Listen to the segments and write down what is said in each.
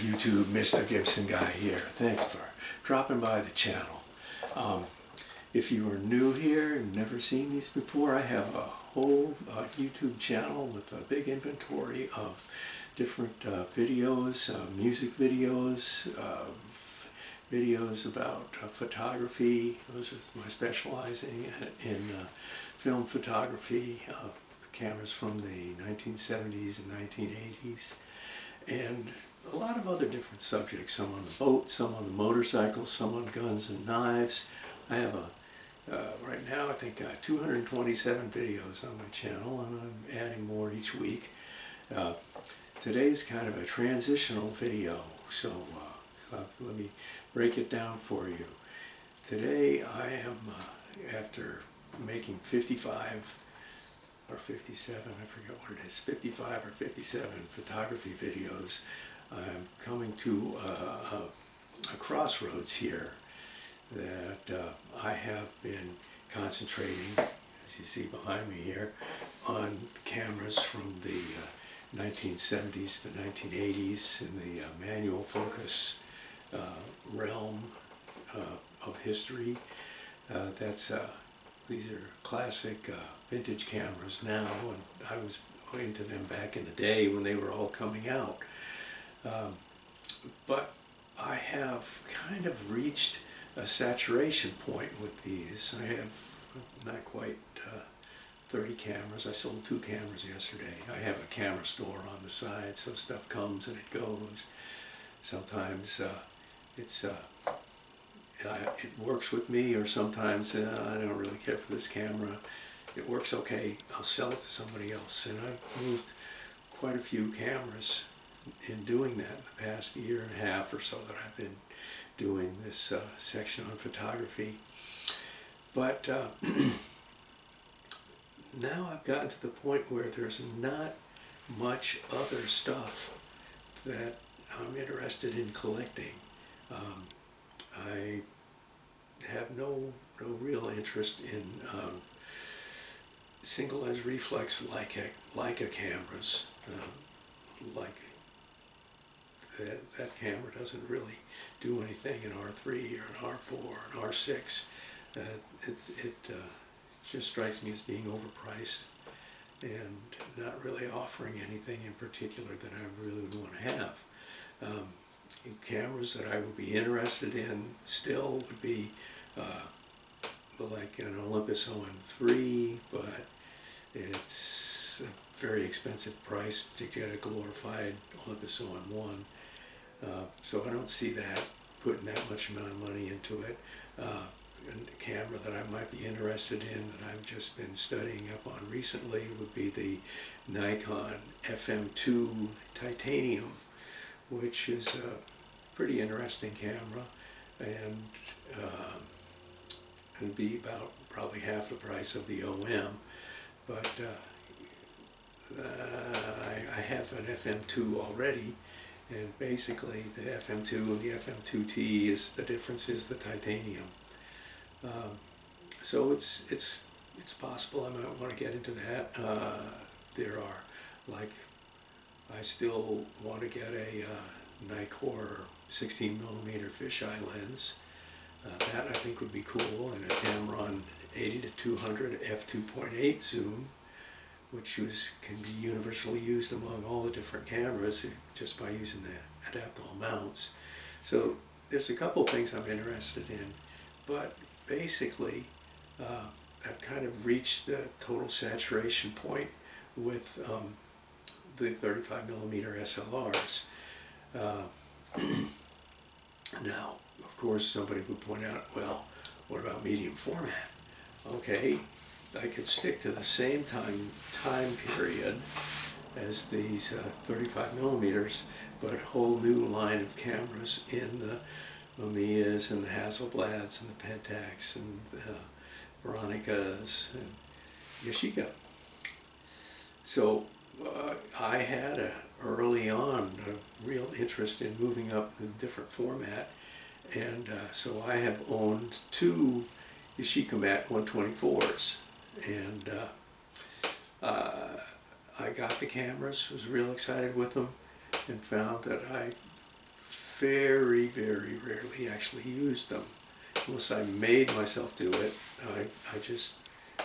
YouTube, Mr. Gibson Guy here. Thanks for dropping by the channel. If you are new here and never seen these before, I have a whole YouTube channel with a big inventory of different videos, music videos, videos about photography. Those are my specializing in film photography, cameras from the 1970s and 1980s. And a lot of other different subjects, some on the boat, some on the motorcycle, some on guns and knives. I have right now I think 227 videos on my channel, and I'm adding more each week. Today's kind of a transitional video, so let me break it down for you. Today I am, after making 55 or 57, I forget what it is, 55 or 57 photography videos, I'm coming to a crossroads here that I have been concentrating, as you see behind me here, on cameras from the 1970s to 1980s in the manual focus realm of history. These are classic vintage cameras now, and I was into them back in the day when they were all coming out. But I have kind of reached a saturation point with these. I have not quite 30 cameras. I sold 2 cameras yesterday. I have a camera store on the side, so stuff comes and it goes. Sometimes it works with me, or sometimes I don't really care for this camera. It works okay, I'll sell it to somebody else. And I've moved quite a few cameras in doing that in the past year and a half or so that I've been doing this section on photography. But now I've gotten to the point where there's not much other stuff that I'm interested in collecting. I have no real interest in single lens reflex Leica cameras. That camera doesn't really do anything in R3 or an R4 or an R6. It just strikes me as being overpriced and not really offering anything in particular that I really would want to have. Cameras that I would be interested in still would be like an Olympus OM3, but it's a very expensive price to get a glorified Olympus OM1. So I don't see that putting that much amount of money into it. A camera that I might be interested in that I've just been studying up on recently would be the Nikon FM2 Titanium, which is a pretty interesting camera, and it'd be about probably half the price of the OM, but I have an FM2 already, and basically the FM2 and the FM2T is the difference is the titanium. So it's possible I might want to get into that. There are, like, I still want to get a Nikkor 16mm fisheye lens. That I think would be cool, and a Tamron 80-200 f2.8 zoom, which can be universally used among all the different cameras just by using the adaptable mounts. So there's a couple things I'm interested in, but basically I've kind of reached the total saturation point with the 35mm SLRs. Now, of course, somebody would point out, well, what about medium format? Okay, I could stick to the same time period as these 35mm, but a whole new line of cameras in the Mamiyas and the Hasselblads and the Pentax and the Veronicas and Yashica. So I had early on a real interest in moving up in a different format, and so I have owned 2 Yashica Mat 124s, and I got the cameras, was real excited with them, and found that I very, very rarely actually used them. Unless I made myself do it, I just,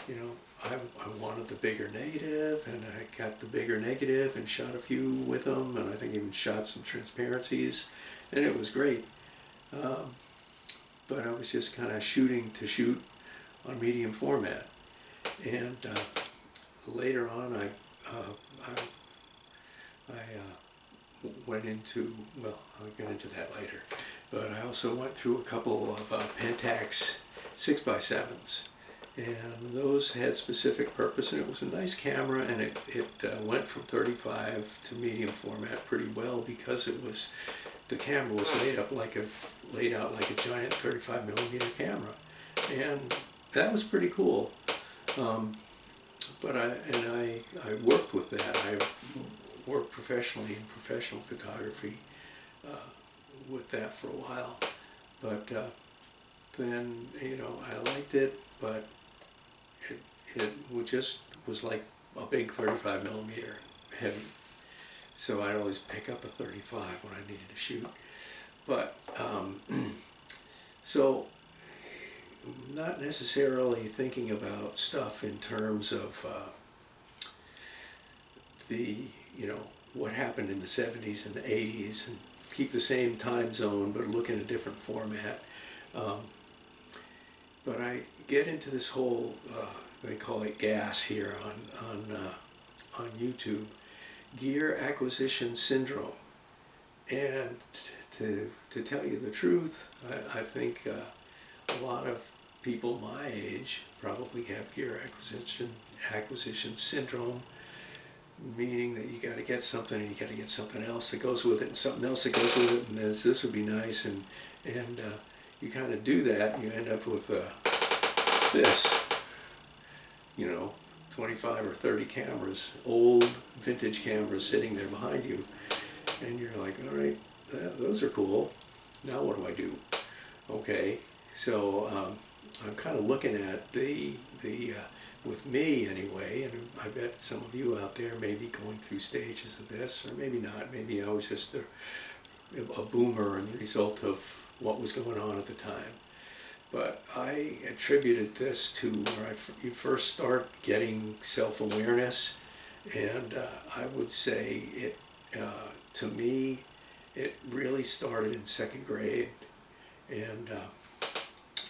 you know, I wanted the bigger negative, and I got the bigger negative and shot a few with them, and I think even shot some transparencies, and it was great. But I was just kind of shooting to shoot on medium format. And later on, I went into, well, I'll get into that later, but I also went through a couple of Pentax 6x7s, and those had specific purpose, and it was a nice camera, and it went from 35 to medium format pretty well, because it was, the camera was laid out like a giant 35mm camera, and that was pretty cool. But I worked with that. I worked professionally in professional photography with that for a while. But then, you know, I liked it, but it just was like a big 35mm heavy. So I'd always pick up a 35 when I needed to shoot. But, so, not necessarily thinking about stuff in terms of you know, what happened in the 70s and the 80s, and keep the same time zone but look in a different format. But I get into this whole, they call it G.A.S here on YouTube, gear acquisition syndrome. And to tell you the truth, I think a lot of people my age probably have gear acquisition syndrome, meaning that you got to get something and you got to get something else that goes with it and something else that goes with it, and this would be nice, and you kind of do that and you end up with this, you know, 25 or 30 cameras, old vintage cameras sitting there behind you, and you're like, all right, those are cool, now what do I do? Okay, so I'm kind of looking at with me anyway, and I bet some of you out there may be going through stages of this, or maybe not. Maybe I was just a boomer and the result of what was going on at the time. But I attributed this to where you first start getting self-awareness, and I would say it, to me, it really started in second grade. And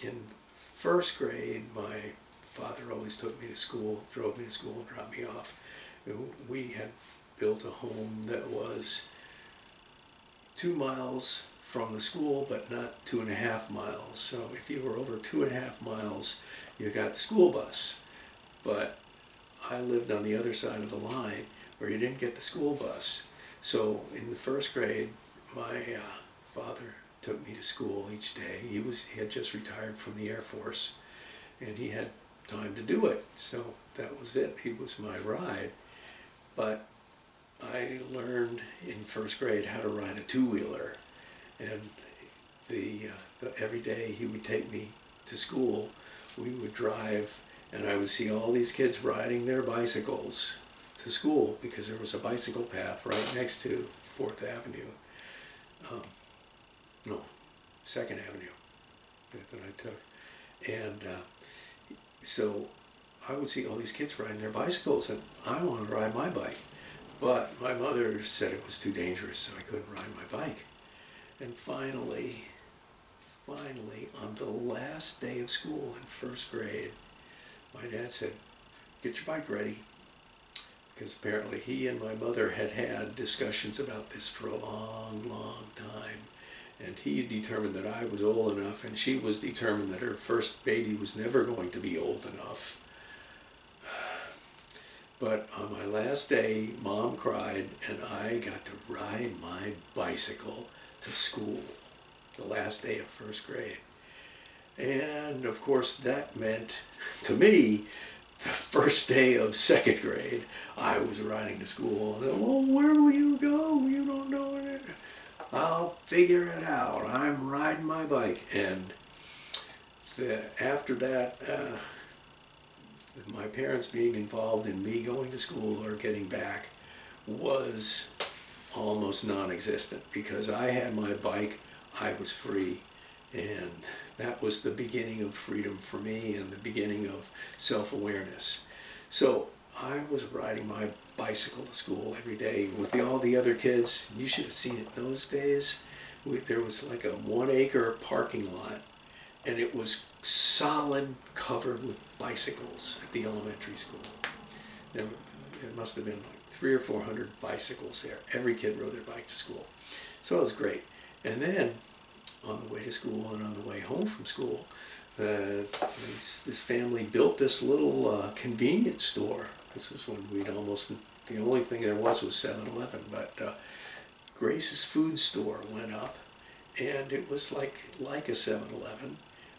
in first grade, my father always took me to school, drove me to school, and dropped me off. We had built a home that was 2 miles from the school, but not 2.5 miles. So if you were over 2.5 miles, you got the school bus. But I lived on the other side of the line where you didn't get the school bus. So in the first grade, my father took me to school each day. He had just retired from the Air Force, and he had time to do it. So that was it. He was my ride. But I learned in first grade how to ride a two-wheeler, and every day he would take me to school. We would drive, and I would see all these kids riding their bicycles to school, because there was a bicycle path right next to 4th Avenue. No, 2nd Avenue that I took. And so I would see all these kids riding their bicycles, and I wanted to ride my bike. But my mother said it was too dangerous, so I couldn't ride my bike. And finally, on the last day of school in first grade, my dad said, "Get your bike ready." Because apparently he and my mother had had discussions about this for a long, long time. And he determined that I was old enough, and she was determined that her first baby was never going to be old enough. But on my last day, Mom cried, and I got to ride my bicycle to school, the last day of first grade. And of course that meant, to me, the first day of second grade, I was riding to school. And, well, where will you go? You don't know it. I'll figure it out. I'm riding my bike. And after that, my parents being involved in me going to school or getting back was almost non-existent, because I had my bike, I was free, and that was the beginning of freedom for me and the beginning of self-awareness. So I was riding my bicycle to school every day with all the other kids. You should have seen it in those days. There was like a 1-acre parking lot, and it was solid covered with bicycles at the elementary school. There must have been like 300 or 400 bicycles there. Every kid rode their bike to school. So it was great. And then on the way to school and on the way home from school, this family built this little convenience store. This is when the only thing there was 7-Eleven, but Grace's food store went up, and it was like a 7-Eleven,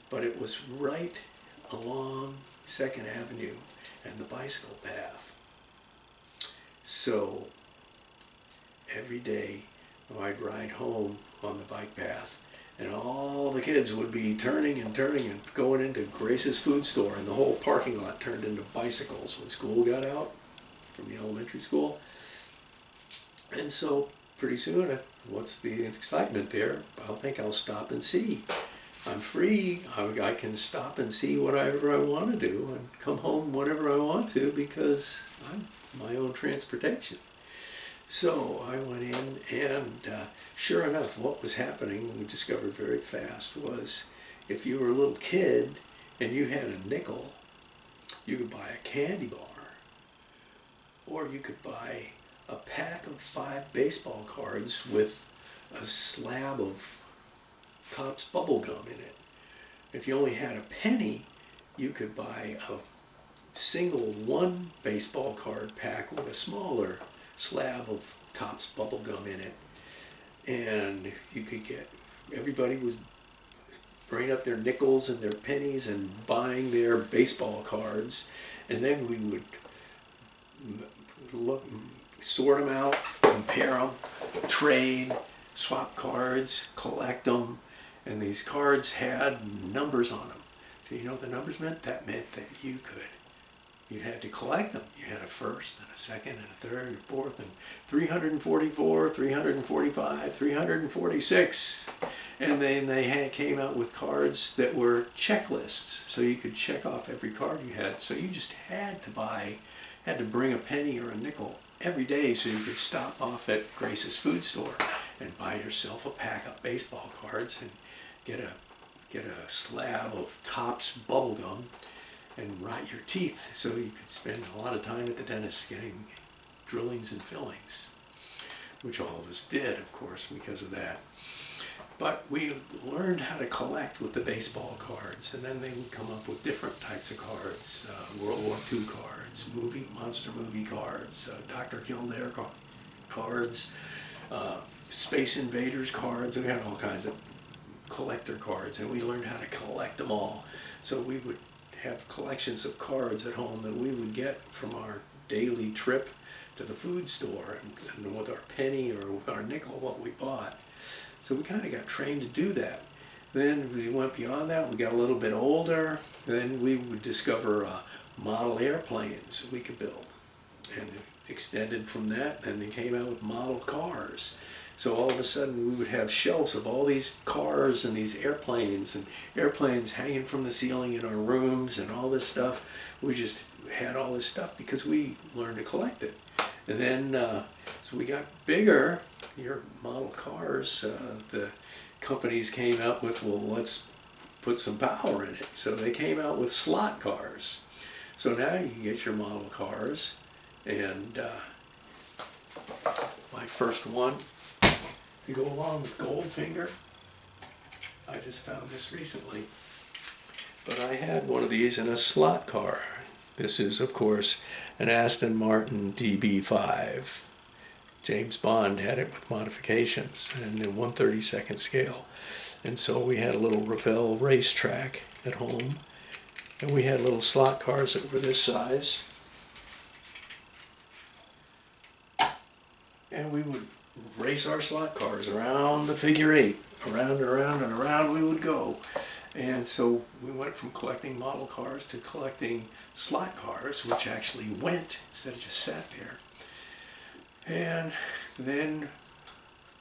but it was right along 2nd Avenue and the bicycle path. So every day I'd ride home on the bike path, and all the kids would be turning and going into Grace's food store, and the whole parking lot turned into bicycles when school got out from the elementary school. And so pretty soon, what's the excitement there? I think I'll stop and see. I'm free. I can stop and see whatever I want to do and come home whenever I want to, because I'm my own transportation. So I went in, and sure enough, what was happening, we discovered very fast, was if you were a little kid and you had a nickel, you could buy a candy bar, or you could buy a pack of 5 baseball cards with a slab of Topps bubble gum in it. If you only had a penny, you could buy a single 1 baseball card pack with a smaller slab of Topps bubble gum in it. And you could everybody was bringing up their nickels and their pennies and buying their baseball cards, and then we would sort them out, compare them, trade, swap cards, collect them, and these cards had numbers on them. So you know what the numbers meant? That meant that you had to collect them. You had a first and a second and a third and a fourth, and 344, 345, 346. And then they came out with cards that were checklists, so you could check off every card you had. So you just had to bring a penny or a nickel every day, so you could stop off at Grace's food store and buy yourself a pack of baseball cards and get a slab of Topps bubble gum and rot your teeth, so you could spend a lot of time at the dentist getting drillings and fillings, which all of us did, of course, because of that. But we learned how to collect with the baseball cards, and then they would come up with different types of cards, World War II cards, monster movie cards, Dr. Kildare cards, Space Invaders cards. We had all kinds of collector cards, and we learned how to collect them all. So we would have collections of cards at home that we would get from our daily trip to the food store, and with our penny or with our nickel what we bought. So we kind of got trained to do that. Then we went beyond that. We got a little bit older. Then we would discover model airplanes we could build, and it extended from that. And they came out with model cars. So all of a sudden we would have shelves of all these cars and these airplanes hanging from the ceiling in our rooms and all this stuff. We just had all this stuff because we learned to collect it. And then so we got bigger. Your model cars, the companies came out with, well, let's put some power in it. So they came out with slot cars. So now you can get your model cars. And my first one, to go along with Goldfinger, I just found this recently. But I had one of these in a slot car. This is, of course, an Aston Martin DB5. James Bond had it with modifications and in 1/32 scale. And so we had a little Revell racetrack at home, and we had little slot cars that were this size. And we would race our slot cars around the figure 8. Around and around and around we would go. And so we went from collecting model cars to collecting slot cars, which actually went instead of just sat there. And then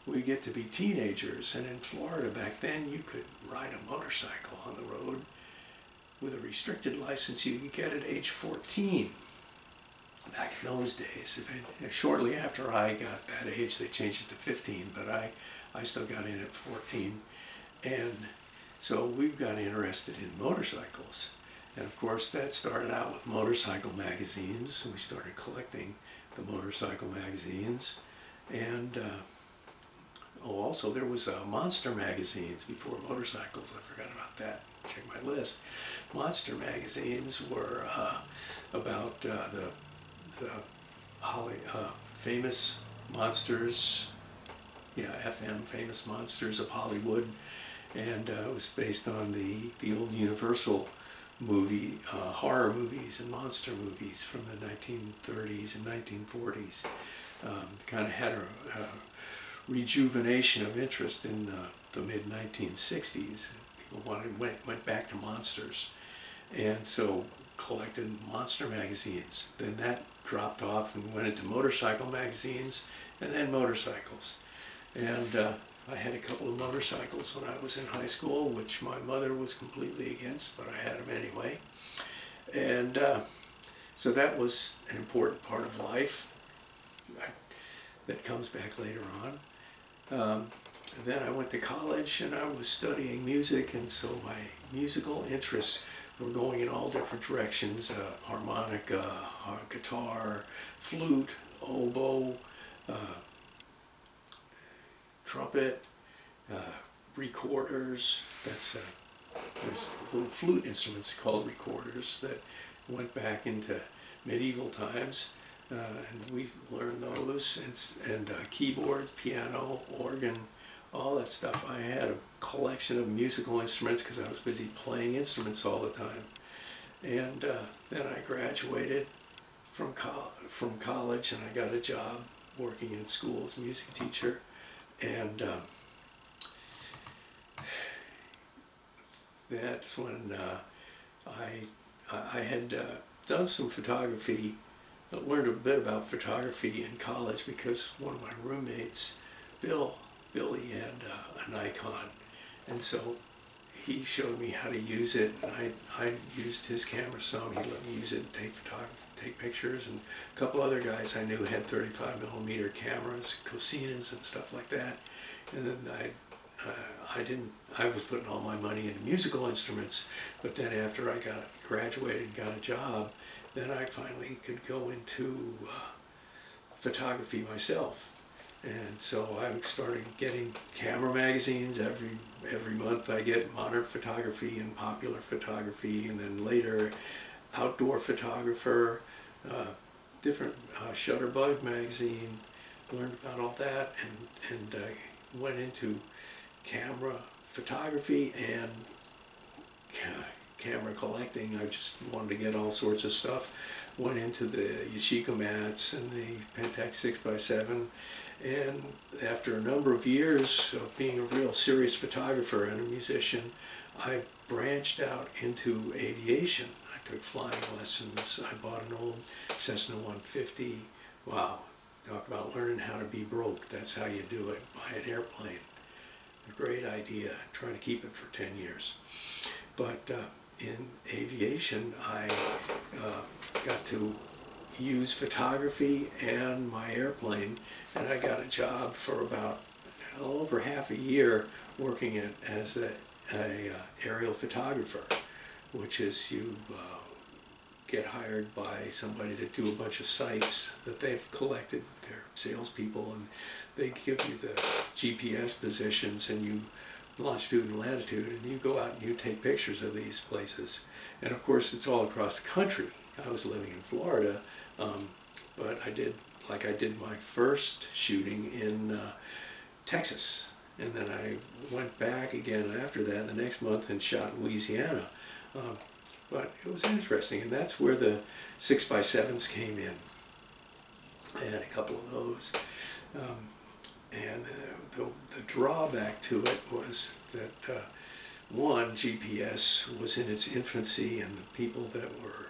we get to be teenagers, and in Florida back then you could ride a motorcycle on the road with a restricted license you could get at age 14. Back in those days, shortly after I got that age, they changed it to 15, but I still got in at 14. And so we got interested in motorcycles. And of course that started out with motorcycle magazines. So we started collecting the motorcycle magazines. And also there was Monster magazines before motorcycles. I forgot about that. Check my list. Monster magazines were about the famous monsters, FM, famous monsters of Hollywood, and it was based on the old Universal movie, horror movies and monster movies from the 1930s and 1940s. Kind of had a rejuvenation of interest in the mid-1960s. People went back to monsters, and so collected monster magazines. Then that dropped off and went into motorcycle magazines, and then motorcycles. And I had a couple of motorcycles when I was in high school, which my mother was completely against, but I had them anyway. And so that was an important part of life that comes back later on. Then I went to college and I was studying music, and so my musical interests were going in all different directions: harmonica, guitar, flute, oboe, trumpet, recorders. There's little flute instruments called recorders that went back into medieval times, and we learned those, and keyboard, piano, organ, all that stuff. I had a collection of musical instruments because I was busy playing instruments all the time. And then I graduated from college, and I got a job working in school as a music teacher. And that's when I had done some photography. I learned a bit about photography in college because one of my roommates, Billy, had a Nikon, and so he showed me how to use it, and I used his camera some. He let me use it and take pictures, and a couple other guys I knew had 35mm cameras, Cosinas and stuff like that. And then I was putting all my money into musical instruments, but then after I graduated and got a job, then I finally could go into photography myself. And so I started getting camera magazines. Every month I get modern photography and popular photography, and then later outdoor photographer, different Shutterbug magazine. Learned about all that, and went into camera photography and camera collecting. I just wanted to get all sorts of stuff. Went into the Yashica mats and the Pentax 6x7. And after a number of years of being a real serious photographer and a musician, I branched out into aviation. I took flying lessons. I bought an old Cessna 150. Wow, talk about learning how to be broke. That's how you do it. Buy an airplane. A great idea. Try to keep it for 10 years. But in aviation, I got to use photography and my airplane, and I got a job for about a little over half a year working as a aerial photographer, which is you get hired by somebody to do a bunch of sites that they've collected with their salespeople, and they give you the GPS positions, and you longitude and latitude, and you go out and you take pictures of these places. And of course it's all across the country. I was living in Florida, but I did my first shooting in Texas, and then I went back again after that the next month and shot in Louisiana. But it was interesting, and that's where the 6x7s came in. I had a couple of those. And the drawback to it was that, one, GPS was in its infancy, and the people that were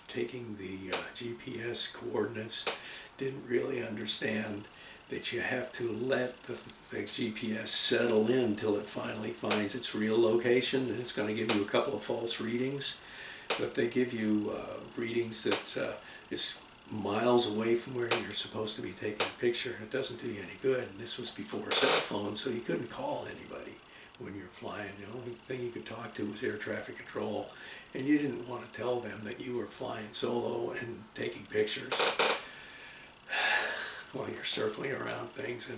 taking the GPS coordinates didn't really understand that you have to let the GPS settle in till it finally finds its real location, and it's going to give you a couple of false readings, but they give you readings that is miles away from where you're supposed to be taking a picture, and it doesn't do you any good. And this was before cell phones, so you couldn't call anybody when you're flying. The only thing you could talk to was air traffic control, and you didn't want to tell them that you were flying solo and taking pictures while you're circling around things.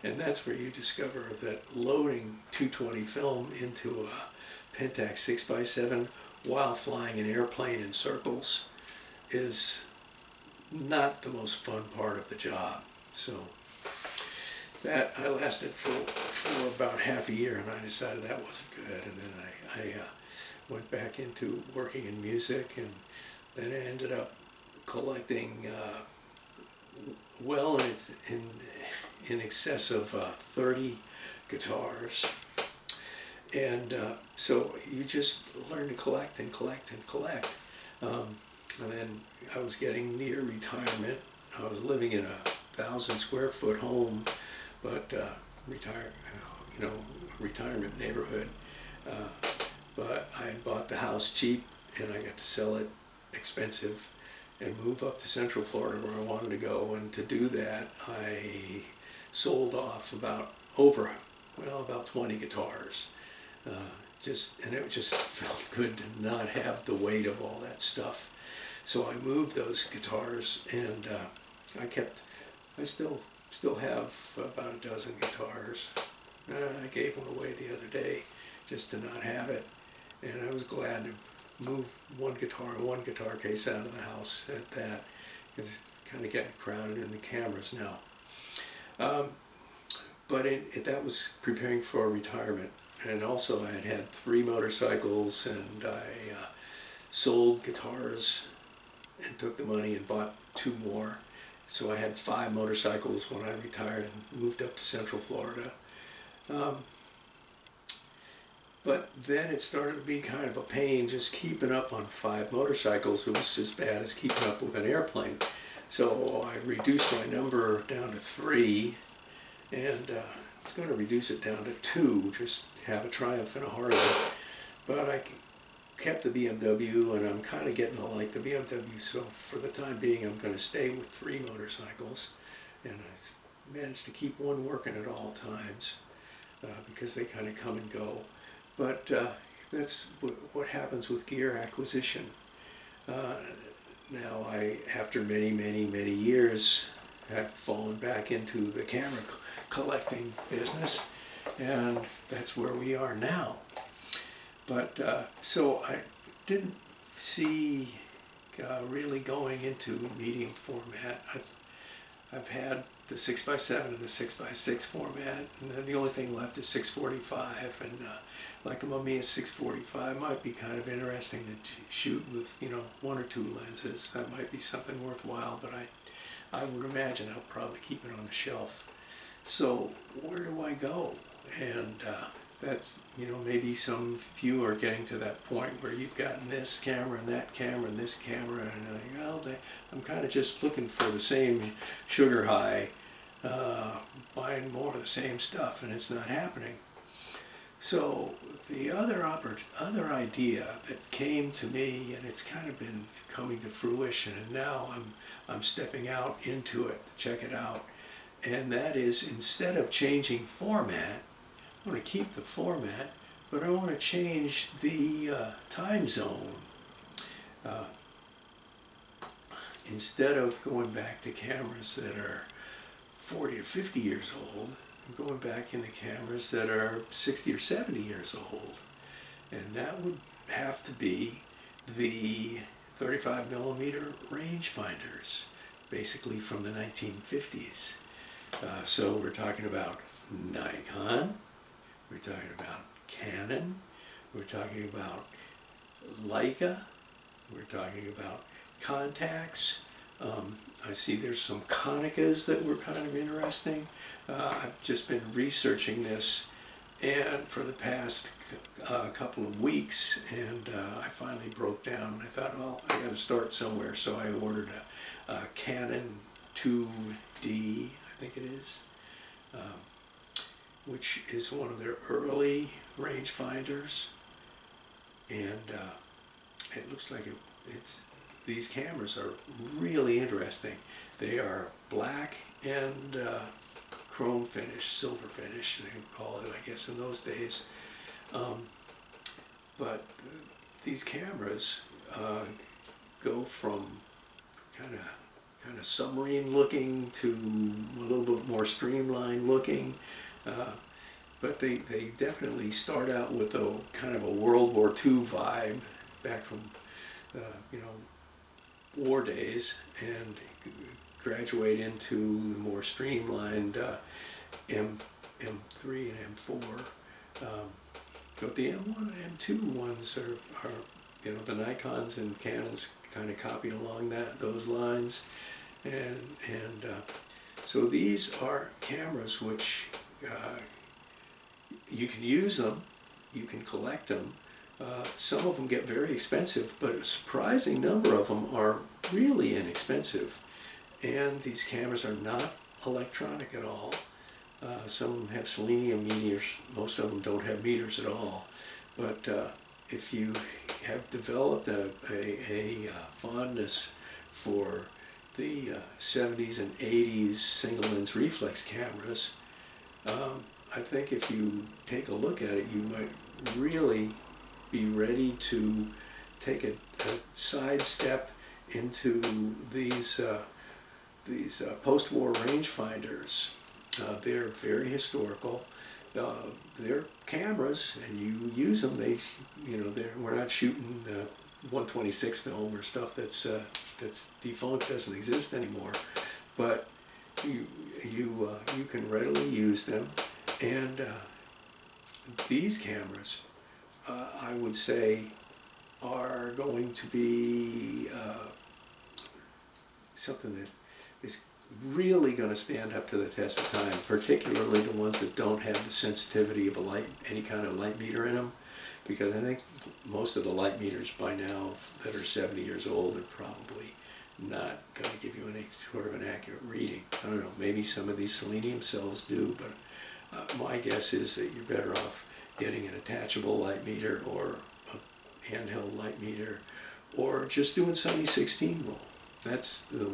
And that's where you discover that loading 220 film into a Pentax 6x7 while flying an airplane in circles is not the most fun part of the job. So that I lasted for about half a year, and I decided that wasn't good. And then I went back into working in music, and then I ended up collecting well in excess of 30 guitars. And so you just learn to collect and collect and collect. And then I was getting near retirement. I was living in a 1,000 square foot home, but retirement neighborhood. But I had bought the house cheap, and I got to sell it expensive and move up to Central Florida where I wanted to go. And to do that, I sold off about 20 guitars. And it just felt good to not have the weight of all that stuff. So I moved those guitars, and I still have about a dozen guitars. I gave one away the other day just to not have it, and I was glad to move one guitar case out of the house at that, because it's kind of getting crowded in the cameras now. But that was preparing for retirement. And also I had 3 motorcycles, and I sold guitars and took the money and bought 2 more. So I had 5 motorcycles when I retired and moved up to Central Florida. But then it started to be kind of a pain just keeping up on 5 motorcycles. It was as bad as keeping up with an airplane. So I reduced my number down to 3, and I was going to reduce it down to 2, just have a Triumph and a Harley. But I kept the BMW, and I'm kind of getting to like the BMW, so for the time being I'm going to stay with 3 motorcycles. And I managed to keep one working at all times, because they kind of come and go. But that's what happens with gear acquisition. Now after many years, have fallen back into the camera collecting business, and that's where we are now. But so I didn't see really going into medium format. I've had the 6x7 and the 6x6 format, and then the only thing left is 645, and like a Mamiya 645 might be kind of interesting to shoot with 1 or 2 lenses. That might be something worthwhile, but I would imagine I'll probably keep it on the shelf. So where do I go? And that's, maybe some of you are getting to that point where you've gotten this camera and that camera and this camera, and I'm kind of just looking for the same sugar high, buying more of the same stuff, and it's not happening. So the other idea that came to me, and it's kind of been coming to fruition, and now I'm stepping out into it to check it out, and that is, instead of changing format, I want to keep the format, but I want to change the time zone. Instead of going back to cameras that are 40 or 50 years old, I'm going back into cameras that are 60 or 70 years old. And that would have to be the 35mm rangefinders, basically from the 1950s. So we're talking about Nikon, we're talking about Canon, we're talking about Leica, we're talking about Contax. I see there's some Konicas that were kind of interesting. I've just been researching this and for the past couple of weeks, and I finally broke down. I thought, well, I got to start somewhere, so I ordered a Canon 2D, I think it is, which is one of their early rangefinders, and it looks like these cameras are really interesting. They are black and chrome finish, silver finish, they would call it, I guess, in those days. But these cameras go from kind of submarine looking to a little bit more streamlined looking. But they definitely start out with a kind of a World War II vibe back from war days, and graduate into the more streamlined M3 and M4. But the M1 and M2 ones are the Nikons and Canons kind of copied along those lines, and so these are cameras which you can use them, you can collect them. Some of them get very expensive, but a surprising number of them are really inexpensive. And these cameras are not electronic at all. Some of them have selenium meters, most of them don't have meters at all. But if you have developed a fondness for the 70s and 80s single lens reflex cameras, I think if you take a look at it, you might really be ready to take a sidestep into these post-war rangefinders. They're very historical. They're cameras, and you use them. We're not shooting 126 film or stuff that's defunct, doesn't exist anymore. But you can readily use them, and these cameras, I would say, are going to be something that is really going to stand up to the test of time, particularly the ones that don't have the sensitivity of any kind of light meter in them, because I think most of the light meters by now that are 70 years old are probably not going to give you any sort of an accurate reading. I don't know, maybe some of these selenium cells do, but my guess is that you're better off getting an attachable light meter or a handheld light meter, or just doing 70/16 roll. That's the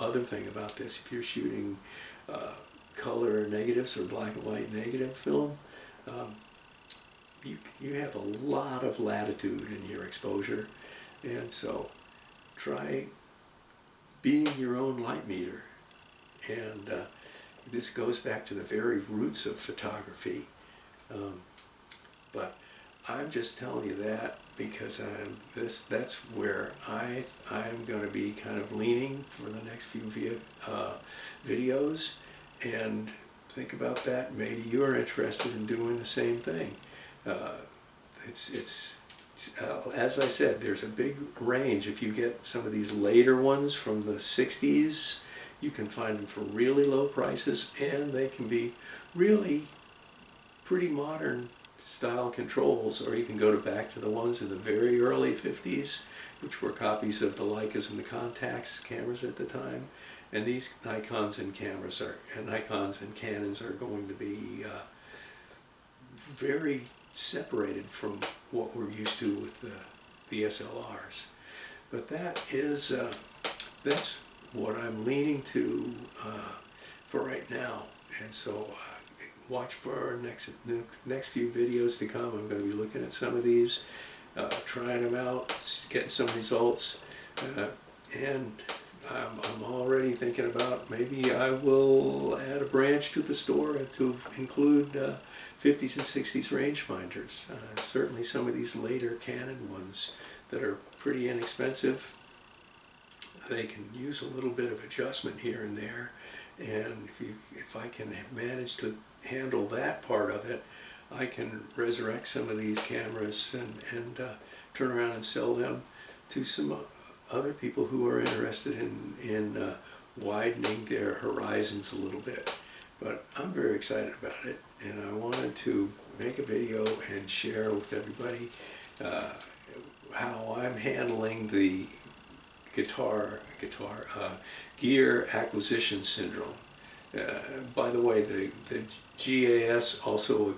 other thing about this. If you're shooting color negatives or black and white negative film, you have a lot of latitude in your exposure, and so try being your own light meter. And this goes back to the very roots of photography. But I'm just telling you that because that's where I'm going to be kind of leaning for the next few videos, and think about that. Maybe you're interested in doing the same thing. As I said, there's a big range. If you get some of these later ones from the 60s, you can find them for really low prices, and they can be really pretty modern style controls, or you can go back to the ones in the very early 50s, which were copies of the Leicas and the Contax cameras at the time. And these Nikons and Canons are going to be very separated from what we're used to with the SLRs. But that's what I'm leaning to for right now. And so watch for our next few videos to come. I'm going to be looking at some of these, trying them out, getting some results, and I'm already thinking about maybe I will add a branch to the store to include 50s and 60s rangefinders. Certainly some of these later Canon ones that are pretty inexpensive, they can use a little bit of adjustment here and there, and if I can manage to handle that part of it, I can resurrect some of these cameras and turn around and sell them to some other people who are interested in widening their horizons a little bit. But I'm very excited about it, and I wanted to make a video and share with everybody how I'm handling the gear acquisition syndrome. By the way, the G.A.S. also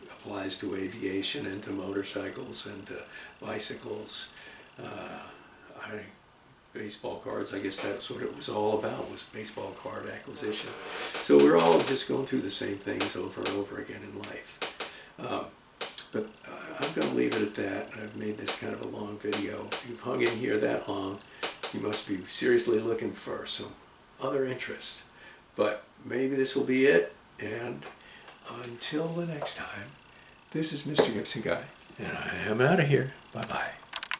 applies to aviation and to motorcycles and to bicycles. Baseball cards, I guess that's what it was all about, was baseball card acquisition. So we're all just going through the same things over and over again in life. But I'm going to leave it at that. I've made this kind of a long video. If you've hung in here that long, you must be seriously looking for some other interest. But maybe this will be it, and until the next time, this is Mr. Gibson Guy, and I am out of here. Bye-bye.